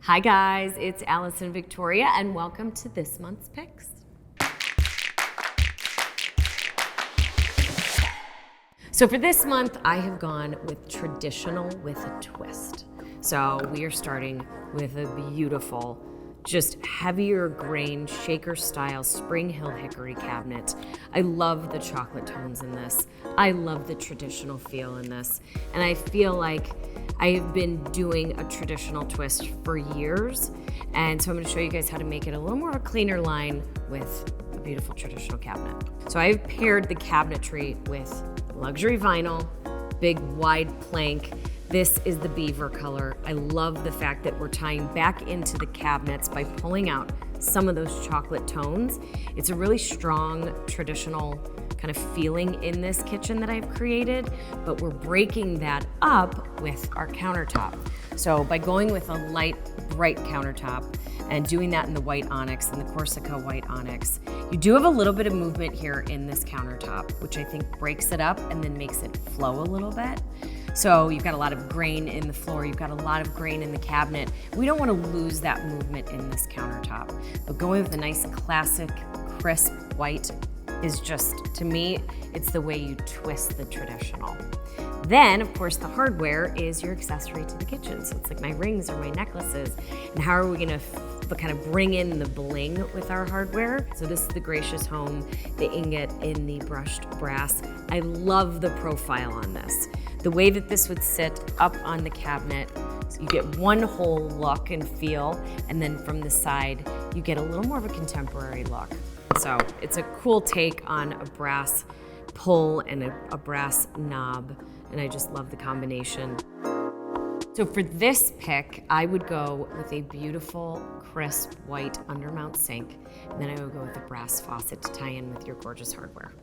Hi guys, it's Alison Victoria and welcome to this month's picks. So for this month, I have gone with traditional with a twist. So we are starting with a beautiful, just heavier grain, shaker style Spring Hill Hickory cabinet. I love the chocolate tones in this. I love the traditional feel in this. And I feel like I have been doing a traditional twist for years. And so I'm gonna show you guys how to make it a little more of a cleaner line with a beautiful traditional cabinet. So I've paired the cabinetry with luxury vinyl, big wide plank. This is the Beaver color. I love the fact that we're tying back into the cabinets by pulling out some of those chocolate tones. It's a really strong traditional kind of feeling in this kitchen that I've created, but we're breaking that up with our countertop. So by going with a light, bright countertop and doing that in the White Onyx and the Corsica White Onyx, you do have a little bit of movement here in this countertop, which I think breaks it up and then makes it flow a little bit. So you've got a lot of grain in the floor, you've got a lot of grain in the cabinet. We don't want to lose that movement in this countertop. But going with a nice classic crisp white is just, to me, it's the way you twist the traditional. Then, of course, the hardware is your accessory to the kitchen. So it's like my rings or my necklaces. And how are we gonna kind of bring in the bling with our hardware? So this is the Gracious Home, the ingot in the brushed brass. I love the profile on this. The way that this would sit up on the cabinet, so you get one whole look and feel, and then from the side, you get a little more of a contemporary look. So it's a cool take on a brass pull and a brass knob, and I just love the combination. So for this pick, I would go with a beautiful, crisp white undermount sink, and then I would go with a brass faucet to tie in with your gorgeous hardware.